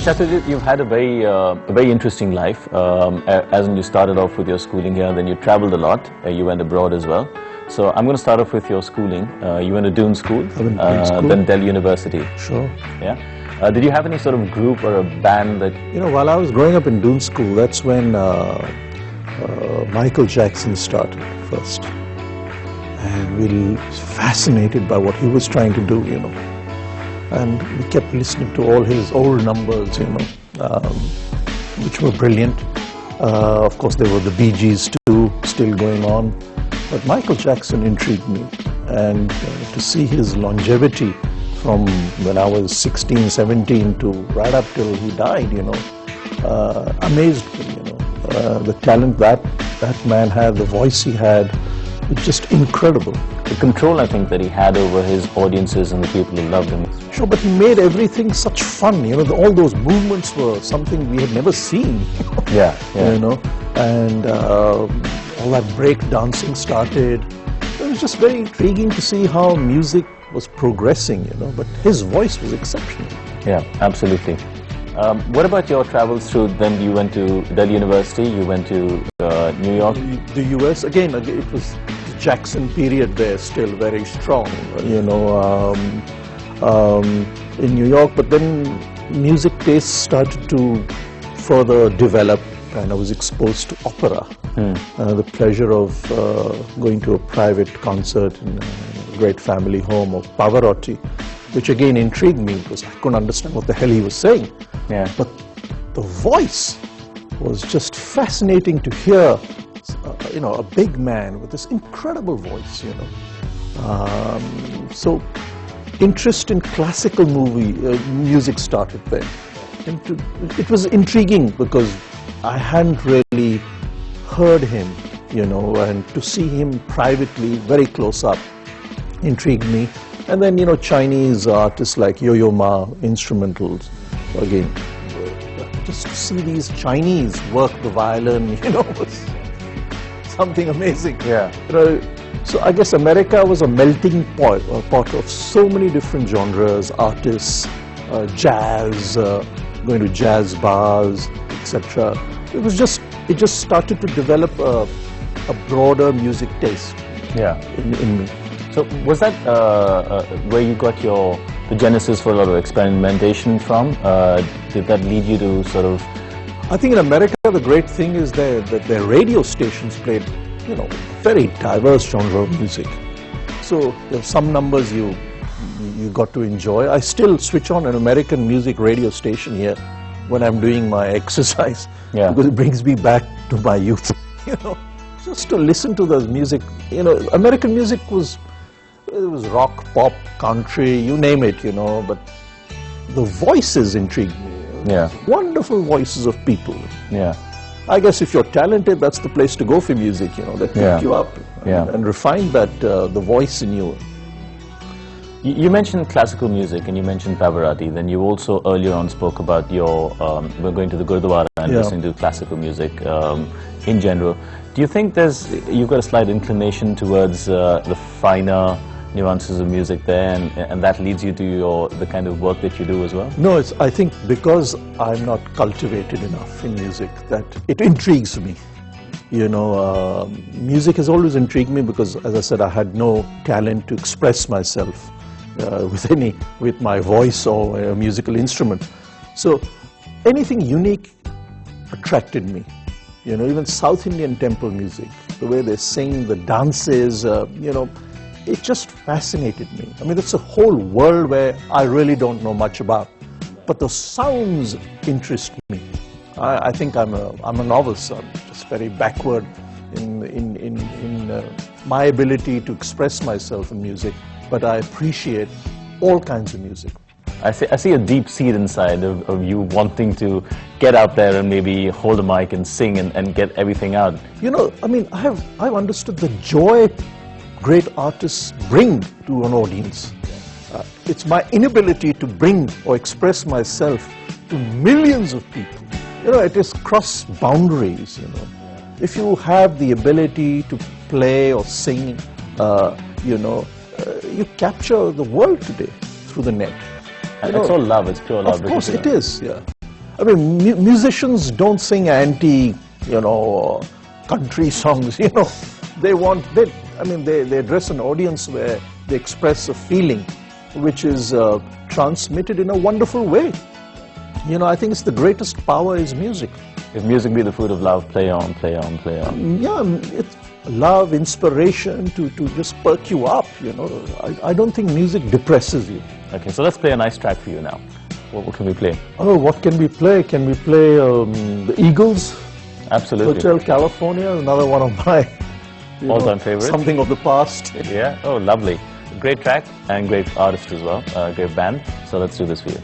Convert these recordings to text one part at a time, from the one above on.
Shatrujit, you've had a very interesting life. As in you started off with your schooling here, then you traveled a lot. You went abroad as well. So I'm going to start off with your schooling. You went to Doon School, then Delhi University. Sure. Yeah. Did you have any sort of group or a band that... You know, while I was growing up in Doon School, that's when Michael Jackson started first. And we were fascinated by what he was trying to do, you know. And we kept listening to all his old numbers, you know, which were brilliant. Of course, there were the Bee Gees too, still going on. But Michael Jackson intrigued me. And to see his longevity from when I was 16, 17 to right up till he died, you know, amazed me, you know. The talent that man had, the voice he had, it's just incredible. The control, I think, that he had over his audiences and the people who loved him. Sure, but he made everything such fun, you know, all those movements were something we had never seen. Yeah. You know, and all that break dancing started. It was just very intriguing to see how music was progressing, you know, but his voice was exceptional. Yeah, absolutely. What about your travels through, then you went to Delhi University, you went to New York? The US, again, it was the Jackson period there, still very strong, you know, in New York, but then music tastes started to further develop and I was exposed to opera. The pleasure of going to a private concert in a great family home of Pavarotti, which again intrigued me because I couldn't understand what the hell he was saying. Yeah. But the voice was just fascinating to hear, you know, a big man with this incredible voice, you know. So interest in classical music started there. It was intriguing because I hadn't really heard him, you know, and to see him privately, very close up, intrigued me. And then, you know, Chinese artists like Yo-Yo Ma, instrumentals, again, just to see these Chinese work the violin, you know, was something amazing. Yeah. You know, so I guess America was a melting pot of so many different genres, artists, jazz, going to jazz bars, etc. It just started to develop a broader music taste. Yeah. In me. So was that where you got the genesis for a lot of experimentation from? Did that lead you to sort of... I think in America the great thing is that their radio stations played, you know, very diverse genre of music. So there's some numbers you got to enjoy. I still switch on an American music radio station here when I'm doing my exercise, because it brings me back to my youth. You know, just to listen to the music. You know, American music was rock, pop, country, you name it. You know, but the voices intrigued me. Yeah, wonderful voices of people. Yeah. I guess if you're talented, that's the place to go for music, you know, that pick you up and refine that, the voice in you. You mentioned classical music and you mentioned Pavarotti, then you also earlier on spoke about your, we're going to the Gurdwara and listening to classical music in general. Do you think you've got a slight inclination towards the finer nuances of music there and that leads you to the kind of work that you do as well? No, I think because I'm not cultivated enough in music that it intrigues me. You know, music has always intrigued me because, as I said, I had no talent to express myself with my voice or a musical instrument. So anything unique attracted me. You know, even South Indian temple music, the way they sing, the dances, you know, it just fascinated me. I mean, it's a whole world where I really don't know much about, but the sounds interest me. I think I'm a novice. I'm just very backward in my ability to express myself in music, but I appreciate all kinds of music. I see a deep seed inside of you wanting to get out there and maybe hold a mic and sing and get everything out. You know, I mean, I've understood the joy great artists bring to an audience. It's my inability to bring or express myself to millions of people. You know, it is cross boundaries, you know. If you have the ability to play or sing, you know, you capture the world today through the net. And it's all love, it's pure love. Of course it is, yeah. I mean, musicians don't sing anti, country songs, They address an audience where they express a feeling which is transmitted in a wonderful way. I think it's the greatest power is music. If music be the food of love, play on, play on, play on. Yeah, it's love, inspiration to just perk you up, I don't think music depresses you. Okay, so let's play a nice track for you now. What can we play? Oh, what can we play? Can we play the Eagles? Absolutely. Hotel California, another one of my all-time favorites. Something of the past. Yeah, oh, lovely. Great track and great artist as well, great band. So let's do this for you.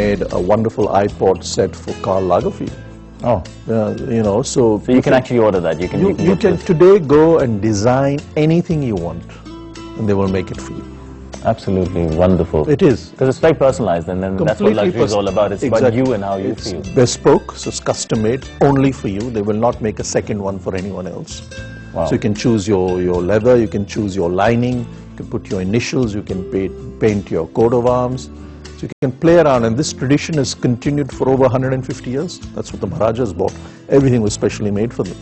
made a wonderful iPod set for Karl Lagerfeld. Oh. You know, so you can actually order that. You can today go and design anything you want, and they will make it for you. Absolutely wonderful. It is. Because it's very personalized, and then that's what luxury is all about. It's about you and how you feel. It's bespoke, so it's custom made only for you. They will not make a second one for anyone else. Wow. So you can choose your leather, you can choose your lining, you can put your initials, you can paint your coat of arms. So you can play around, and this tradition has continued for over 150 years. That's what the Maharajas bought. Everything was specially made for them.